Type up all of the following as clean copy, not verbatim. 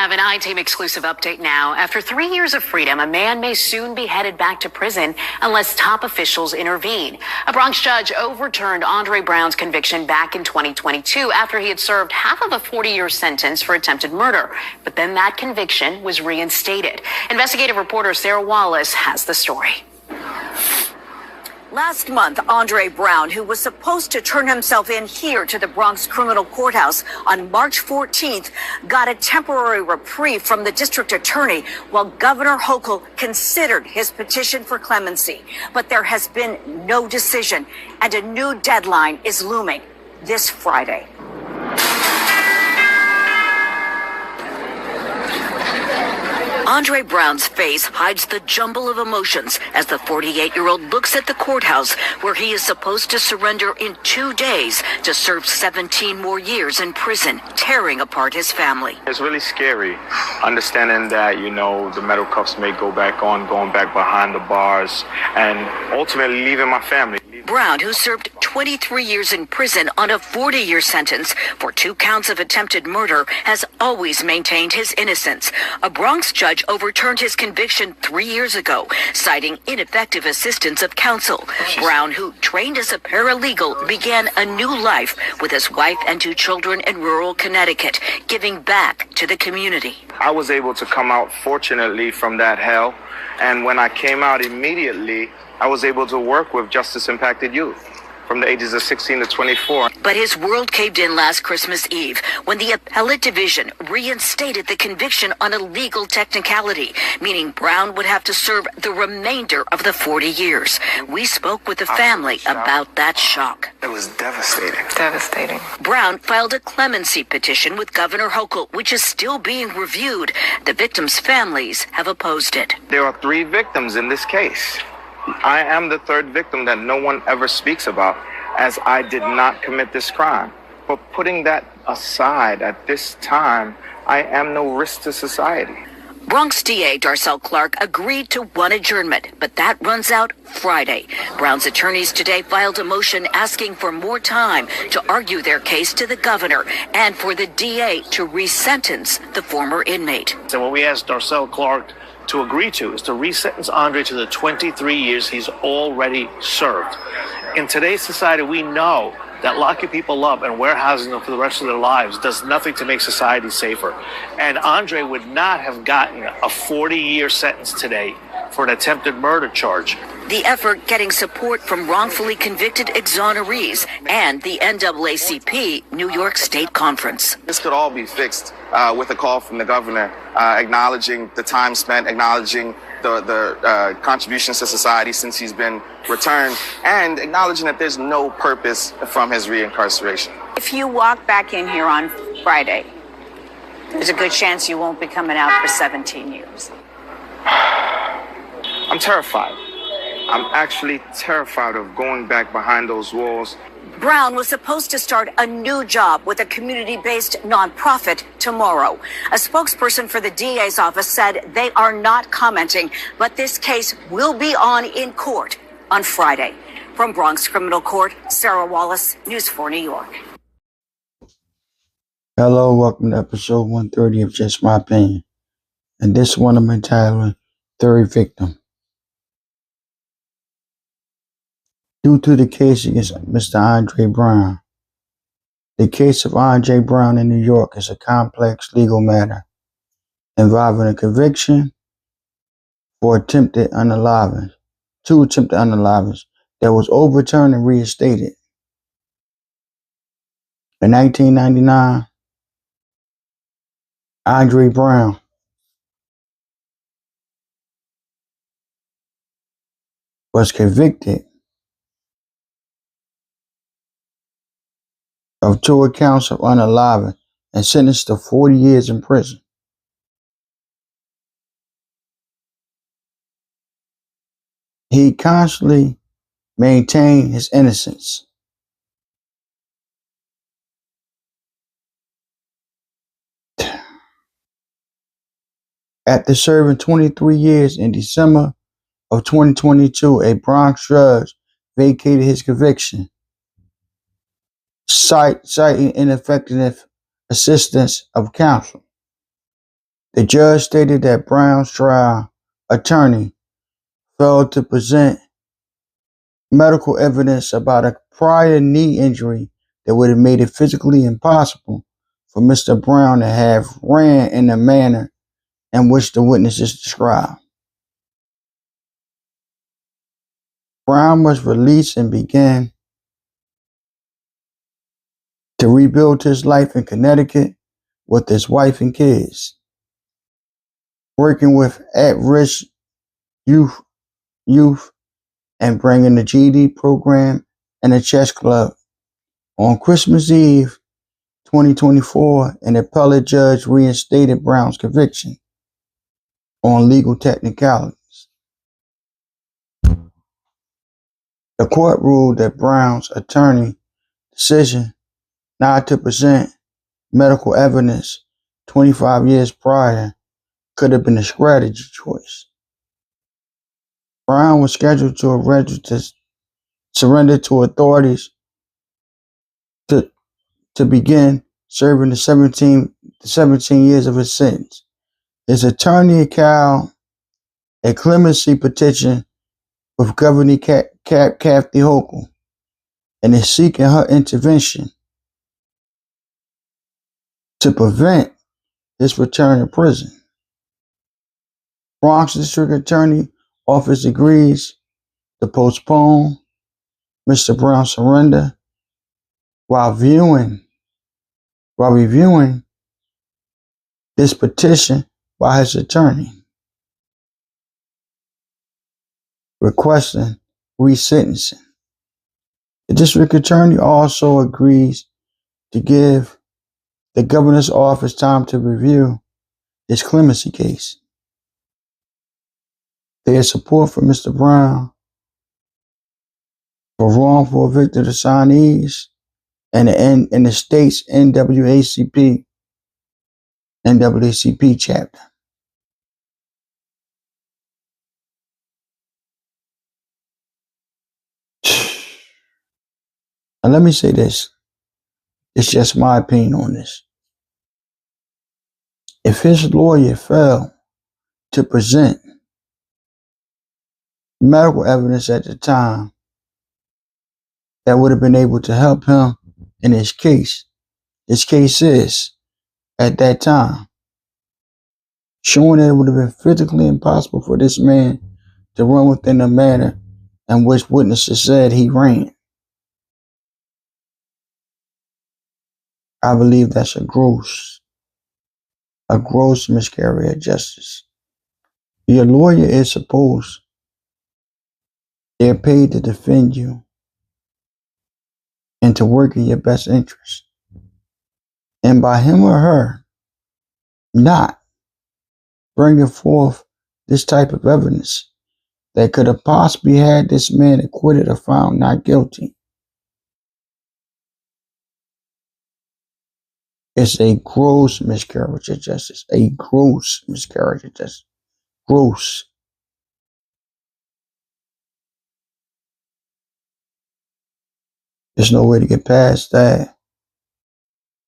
have an I-Team exclusive update now. After 3 years of freedom, a man may soon be headed back to prison unless top officials intervene. A Bronx judge overturned Andre Brown's conviction back in 2022 after he had served half of a 40-year sentence for attempted murder. But then that conviction was reinstated. Investigative reporter Sarah Wallace has the story. Last month, Andre Brown, who was supposed to turn himself in here to the Bronx Criminal Courthouse on March 14th, got a temporary reprieve from the district attorney while Governor Hochul considered his petition for clemency. But there has been no decision, and a new deadline is looming this Friday. Andre Brown's face hides the jumble of emotions as the 48-year-old looks at the courthouse where he is supposed to surrender in 2 days to serve 17 more years in prison, tearing apart his family. It's really scary understanding that, the metal cuffs may go back on, going back behind the bars, and ultimately leaving my family. Brown, who served 23 years in prison on a 40-year sentence for 2 counts of attempted murder, has always maintained his innocence. A Bronx judge overturned his conviction 3 years ago, citing ineffective assistance of counsel. Brown, who trained as a paralegal, began a new life with his wife and 2 children in rural Connecticut, giving back to the community. I was able to come out, fortunately, from that hell. And when I came out immediately, I was able to work with justice-impacted youth from the ages of 16 to 24. But his world caved in last Christmas Eve when the appellate division reinstated the conviction on a legal technicality, meaning Brown would have to serve the remainder of the 40 years. We spoke with the family about that shock. It was devastating. Devastating. Brown filed a clemency petition with Governor Hochul, which is still being reviewed. The victims' families have opposed it. There are 3 victims in this case. I am the 3rd victim that no one ever speaks about, as I did not commit this crime. But putting that aside, at this time, I am no risk to society. Bronx DA Darcel Clark agreed to one adjournment, but that runs out Friday. Brown's attorneys today filed a motion asking for more time to argue their case to the governor and for the DA to resentence the former inmate. So what we asked Darcel Clark to agree to is to resentence Andre to the 23 years he's already served. In today's society, we know that locking people up and warehousing them for the rest of their lives does nothing to make society safer. And Andre would not have gotten a 40-year sentence today for an attempted murder charge. The effort getting support from wrongfully convicted exonerees and the NAACP New York State Conference. This could all be fixed with a call from the governor acknowledging the time spent, acknowledging the contributions to society since he's been returned, and acknowledging that there's no purpose from his reincarceration. If you walk back in here on Friday, there's a good chance you won't be coming out for 17 years. I'm terrified. I'm actually terrified of going back behind those walls. Brown was supposed to start a new job with a community-based nonprofit tomorrow. A spokesperson for the DA's office said they are not commenting, but this case will be on in court on Friday. From Bronx Criminal Court, Sarah Wallace, News 4 New York. Hello, welcome to episode 130 of Just My Opinion. And this one I'm entitled Third Victim. Due to the case against Mr. Andre Brown. The case of Andre Brown in New York is a complex legal matter involving a conviction for two attempted unalivings that was overturned and reinstated. In 1999, Andre Brown was convicted of 2 accounts of unaliving and sentenced to 40 years in prison. He constantly maintained his innocence. After serving 23 years in December of 2022, a Bronx judge vacated his conviction, citing ineffective assistance of counsel. The judge stated that Brown's trial attorney failed to present medical evidence about a prior knee injury that would have made it physically impossible for Mr. Brown to have ran in the manner in which the witnesses described. Brown was released and began to rebuild his life in Connecticut with his wife and kids, working with at-risk youth and bringing the GED program and a chess club. On Christmas Eve 2024, an appellate judge reinstated Brown's conviction on legal technicalities. The court ruled that Brown's attorney's decision not to present medical evidence 25 years prior could have been a strategy choice. Brown was scheduled to surrender to authorities to begin serving the 17 years of his sentence. His attorney filed a clemency petition with Governor Kathy Hochul and is seeking her intervention to prevent his return to prison. Bronx District Attorney Office agrees to postpone Mr. Brown's surrender while reviewing this petition by his attorney, requesting resentencing. The district attorney also agrees to give the governor's office time to review his clemency case. Their support for Mr. Brown for wrongful evicted assignees and the state's NAACP chapter. Now let me say this. It's just my opinion on this. If his lawyer failed to present medical evidence at the time that would have been able to help him in his case is, at that time, showing that it would have been physically impossible for this man to run within the manner in which witnesses said he ran. I believe that's a gross miscarriage of justice. Your lawyer is supposed, they're paid to defend you and to work in your best interest. And by him or her not bringing forth this type of evidence that could have possibly had this man acquitted or found not guilty, it's a gross miscarriage of justice. A gross miscarriage of justice. Gross. There's no way to get past that.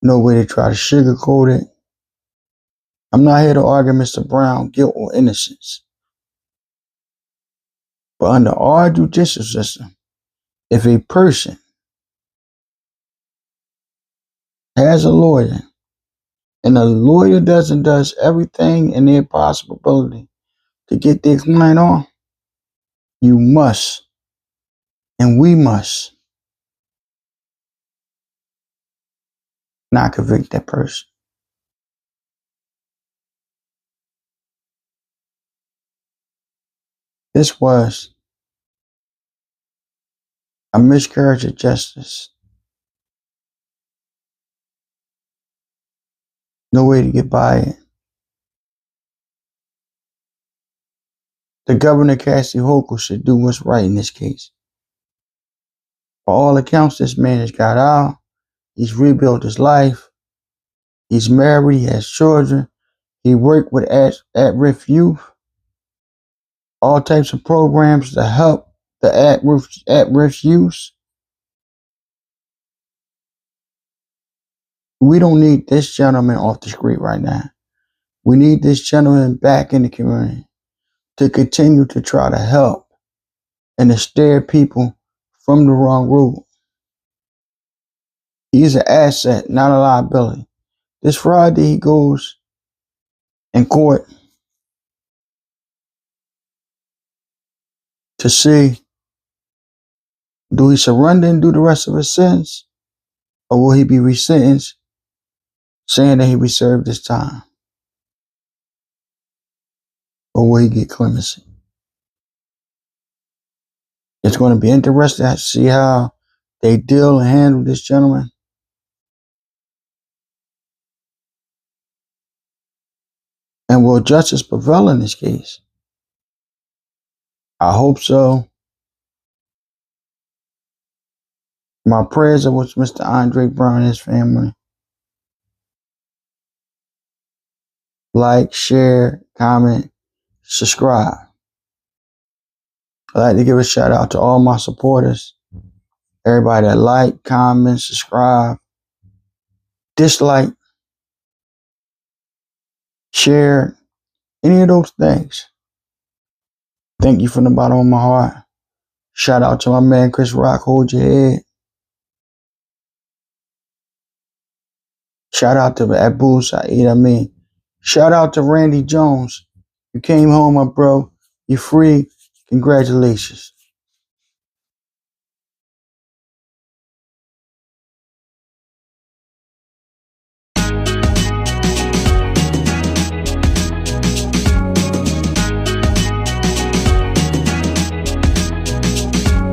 No way to try to sugarcoat it. I'm not here to argue Mr. Brown's guilt or innocence. But under our judicial system, if a person has a lawyer and the lawyer does everything in their possibility to get their client off, you must, and we must, not convict that person. This was a miscarriage of justice. No way to get by it. The Governor Kathy Hochul should do what's right in this case. For all accounts, this man has got out. He's rebuilt his life. He's married. He has children. He worked with at-risk youth. All types of programs to help the at-risk youth. We don't need this gentleman off the street right now. We need this gentleman back in the community to continue to try to help and to steer people from the wrong route. He's an asset, not a liability. This Friday, he goes in court to see, do he surrender and do the rest of his sentence, or will he be resentenced, saying that he served his time? Or will he get clemency? It's going to be interesting to see how they deal and handle this gentleman. And will justice prevail in this case? I hope so. My prayers are with Mr. Andre Brown and his family. Like, share, comment, subscribe. I'd like to give a shout out to all my supporters. Everybody that like, comment, subscribe, dislike, share, any of those things. Thank you from the bottom of my heart. Shout out to my man Chris Rock, hold your head. Shout out to Abu Saeed Amin. Shout out to Randy Jones. You came home, my bro. You're free. Congratulations.